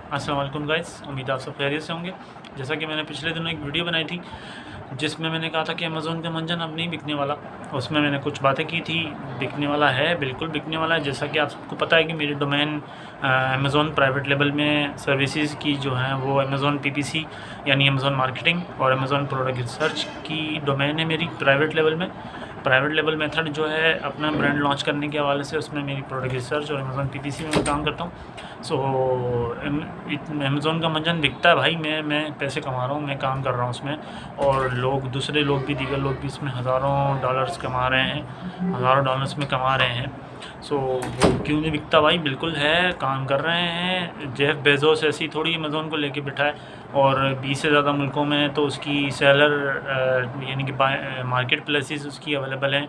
अस्सलाम वालेकुम गाइस, उम्मीद आप सब खैरियत से होंगे। जैसा कि मैंने पिछले दिनों एक वीडियो बनाई थी जिसमें मैंने कहा था कि अमेज़ोन का मंजन अब नहीं बिकने वाला। उसमें मैंने कुछ बातें की थी, बिकने वाला है, बिल्कुल बिकने वाला है। जैसा कि आप सबको पता है कि मेरी डोमेन अमेज़ोन प्राइवेट लेवल में सर्विसेज की जो हैं वो अमेज़ोन पीपीसी यानी अमेज़ोन मार्केटिंग और अमेज़ोन प्रोडक्ट रिसर्च की डोमेन है मेरी प्राइवेट लेवल में। प्राइवेट लेवल मेथड जो है अपना ब्रांड लॉन्च करने के हवाले से, उसमें मेरी प्रोडक्ट रिसर्च और अमेज़ोन पीपीसी में मैं काम करता हूँ। सो अमेज़ोन का मंजन बिकता है भाई, मैं पैसे कमा रहा हूँ, मैं काम कर रहा हूँ उसमें, और दूसरे लोग भी, दीगर लोग भी इसमें हज़ारों डॉलर्स कमा रहे हैं, हज़ारों डॉलर्स में कमा रहे हैं। सो वो क्यों नहीं बिकता भाई, बिल्कुल है, काम कर रहे हैं। जेफ बेजोस ऐसी थोड़ी अमेज़ोन को लेके बैठा है, और 20 से ज़्यादा मुल्कों में तो उसकी सेलर यानी कि मार्केट प्लेसेस उसकी अवेलेबल हैं।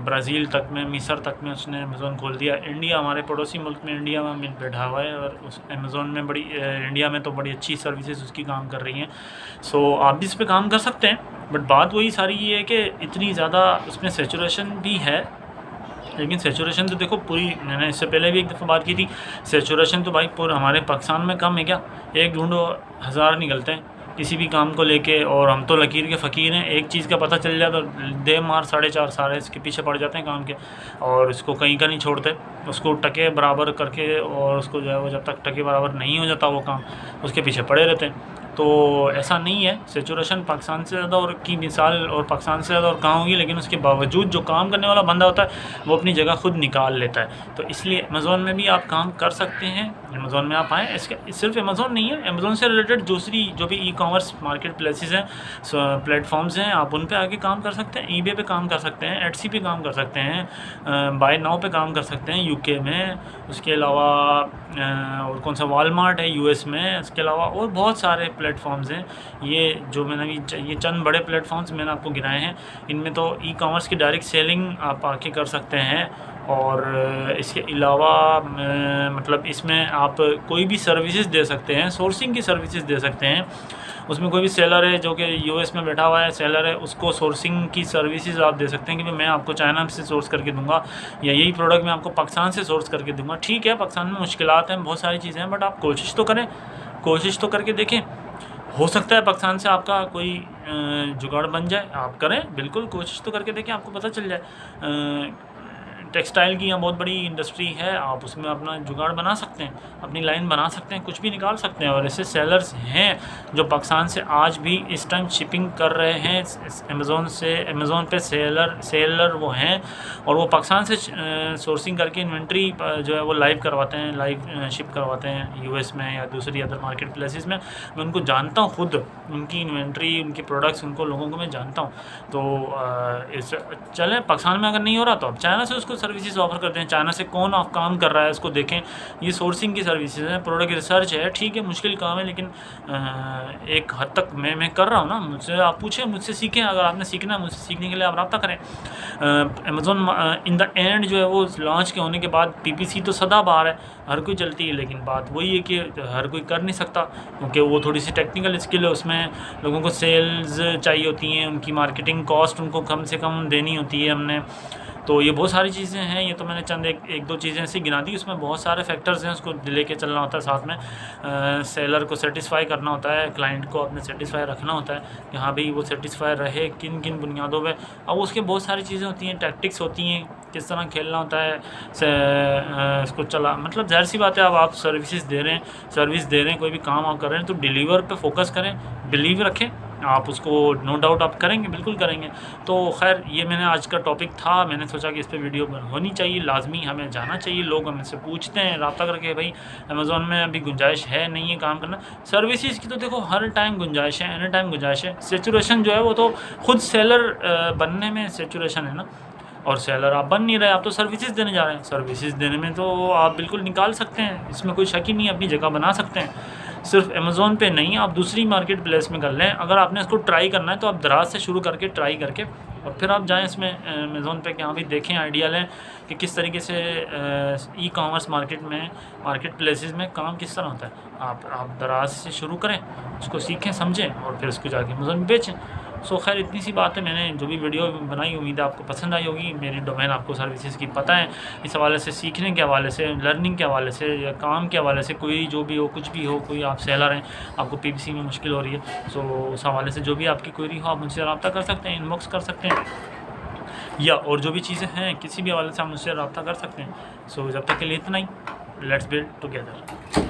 ब्राज़ील तक में, मिस्र तक में उसने अमेज़ोन खोल दिया। इंडिया, हमारे पड़ोसी मुल्क में इंडिया में मिल बैठा हुआ है, और उस अमेज़ोन में इंडिया में तो बड़ी अच्छी सर्विसेज उसकी काम कर रही हैं। सो आप भी इस पे काम कर सकते हैं, बट बात वही सारी ये है कि इतनी ज़्यादा उसमें सैचुरेशन भी है। लेकिन सैचुरेशन तो देखो पूरी, मैंने इससे पहले भी एक दफ़ा बात की थी, सैचुरेशन तो भाई पूरे हमारे पाकिस्तान में कम है क्या? एक ढूंढो, हज़ार निकलते हैं किसी भी काम को लेके, और हम तो लकीर के फ़कीर हैं। एक चीज़ का पता चल जाए तो दे मार 4.5 सारे इसके पीछे पड़ जाते हैं काम के, और इसको कहीं का नहीं छोड़ते, उसको टके बराबर करके, और उसको जो है वो जब तक टके बराबर नहीं हो जाता वो काम, उसके पीछे पड़े रहते हैं। तो ऐसा नहीं है, सैचुरेशन पाकिस्तान से ज़्यादा और की मिसाल, और पाकिस्तान से ज़्यादा और कहाँ होगी, लेकिन उसके बावजूद जो काम करने वाला बंदा होता है वो अपनी जगह खुद निकाल लेता है। तो इसलिए अमेज़ोन में भी आप काम कर सकते हैं, अमेज़ोन में आप आएँ। इसके सिर्फ अमेज़ोन नहीं है, अमेज़ोन से रिलेटेड दूसरी जो भी ई कॉमर्स मार्केट प्लेसेस हैं, प्लेटफॉर्म्स हैं, आप उन पे आके काम कर सकते हैं। ईबे पे काम कर सकते हैं, एटसी पे काम कर सकते हैं, बाय नाउ पे काम कर सकते हैं यूके में। उसके अलावा और कौन सा, वॉलमार्ट है यूएस में। इसके अलावा और बहुत सारे प्लेटफॉर्म्स हैं। ये जो मैंने ये चंद बड़े प्लेटफॉर्म्स मैंने आपको गिनाए हैं, इनमें तो ई कॉमर्स की डायरेक्ट सेलिंग आप आके कर सकते हैं। और इसके अलावा मतलब इसमें आप कोई भी सर्विसेज दे सकते हैं, सोर्सिंग की सर्विसेज दे सकते हैं। उसमें कोई भी सेलर है जो कि यूएस में बैठा हुआ है, सेलर है, उसको सोर्सिंग की सर्विसेज आप दे सकते हैं कि मैं आपको चाइना से सोर्स करके दूंगा, या यही प्रोडक्ट मैं आपको पाकिस्तान से सोर्स करके दूंगा। ठीक है, पाकिस्तान में मुश्किलात हैं, बहुत सारी चीज़ें हैं, बट आप कोशिश तो करें, कोशिश तो करके देखें। हो सकता है पाकिस्तान से आपका कोई जुगाड़ बन जाए, आप करें, बिल्कुल कोशिश तो करके देखें, आपको पता चल जाए। टेक्सटाइल की यहाँ बहुत बड़ी इंडस्ट्री है, आप उसमें अपना जुगाड़ बना सकते हैं, अपनी लाइन बना सकते हैं, कुछ भी निकाल सकते हैं। और ऐसे सेलर्स हैं जो पाकिस्तान से आज भी इस टाइम शिपिंग कर रहे हैं अमेज़ोन से। अमेज़ोन पे सेलर वो हैं, और वो पाकिस्तान से सोर्सिंग करके इन्वेंट्री जो है वो लाइव करवाते हैं, लाइव शिप करवाते हैं यूएस में या दूसरी अदर मार्केट प्लेसेस में। मैं उनको जानता हूँ खुद, उनकी इन्वेंट्री, उनके प्रोडक्ट्स, उनको लोगों को मैं जानता हूँ। तो इस चलें, पाकिस्तान में अगर नहीं हो रहा तो आप चाइना से उसको सर्विसेज ऑफर करते हैं। चाइना से कौन आप काम कर रहा है उसको देखें, ये सोर्सिंग की सर्विसेज है, प्रोडक्ट रिसर्च है। ठीक है, मुश्किल काम है, लेकिन एक हद तक मैं कर रहा हूँ ना। मुझसे आप पूछें, मुझसे सीखें, अगर आपने सीखना है मुझसे सीखने के लिए आप रब्ता करें। अमेज़ोन इन द एंड जो है वो लॉन्च के होने के बाद पीपीसी तो सदाबहार है, हर कोई चलती है, लेकिन बात वही है कि हर कोई कर नहीं सकता, क्योंकि वो थोड़ी सी टेक्निकल स्किल है, उसमें लोगों को सेल्स चाहिए होती हैं, उनकी मार्केटिंग कॉस्ट उनको कम से कम देनी होती है हमने। तो ये बहुत सारी चीज़ें हैं, ये तो मैंने चंद एक दो चीज़ें ऐसी गिना दी, उसमें बहुत सारे फैक्टर्स हैं, उसको लेके चलना होता है साथ में। सेलर को सेटिस्फाई करना होता है, क्लाइंट को अपने सेटिस्फाई रखना होता है कि हाँ भाई वो सेटिस्फाई रहे, किन किन बुनियादों पे। अब उसके बहुत सारी चीज़ें होती हैं, टैक्टिक्स होती हैं, किस तरह खेलना होता है इसको चला। मतलब ज़ाहिर सी बात है, अब आप सर्विस दे रहे हैं, कोई भी काम आप कर रहे हैं तो डिलीवर पे फोकस करें, बिलीव रखें आप उसको, नो डाउट आप करेंगे, बिल्कुल करेंगे। तो खैर, ये मैंने आज का टॉपिक था, मैंने सोचा कि इस पर वीडियो होनी चाहिए, लाजमी हमें जाना चाहिए। लोग हमसे पूछते हैं रब्ता करके, भाई अमेज़ोन में अभी गुंजाइश है नहीं है काम करना। सर्विसेज की तो देखो हर टाइम गुंजाइश है, एनी टाइम गुंजाइश है। सेचुरेशन जो है वो तो खुद सेलर बनने में सेचुरेशन है ना, और सेलर आप बन नहीं रहे, आप तो सर्विसेज देने जा रहे हैं। सर्विसेज देने में तो आप बिल्कुल निकाल सकते हैं, इसमें कोई शक ही नहीं है, अपनी जगह बना सकते हैं। सिर्फ अमेज़ोन पे नहीं, आप दूसरी मार्केट प्लेस में कर लें। अगर आपने इसको ट्राई करना है तो आप दराज से शुरू करके ट्राई करके, और फिर आप जाएं इसमें अमेज़ोन पे, कि हाँ भी देखें, आइडिया लें कि किस तरीके से ई कॉमर्स मार्केट में, मार्केट प्लेसेस में काम किस तरह होता है। आप दराज से शुरू करें, उसको सीखें, समझें, और फिर उसको जाके अमेज़ोन में बेचें। सो खैर इतनी सी बात है, मैंने जो भी वीडियो बनाई उम्मीद है आपको पसंद आई होगी। मेरी डोमेन आपको सर्विसेज की पता है, इस हवाले से सीखने के हवाले से, लर्निंग के हवाले से या काम के हवाले से, कोई जो भी हो, कुछ भी हो, कोई आप सेलर हैं, आपको PPC में मुश्किल हो रही है, सो उस हवाले से जो भी आपकी क्वेरी हो आप मुझसे रब्ता कर सकते हैं, इनबॉक्स कर सकते हैं, या और जो भी चीज़ें हैं किसी भी हवाले से आप मुझसे रब्ता कर सकते हैं। सो जब तक के लिए इतना ही, लेट्स बिल्ड टुगेदर।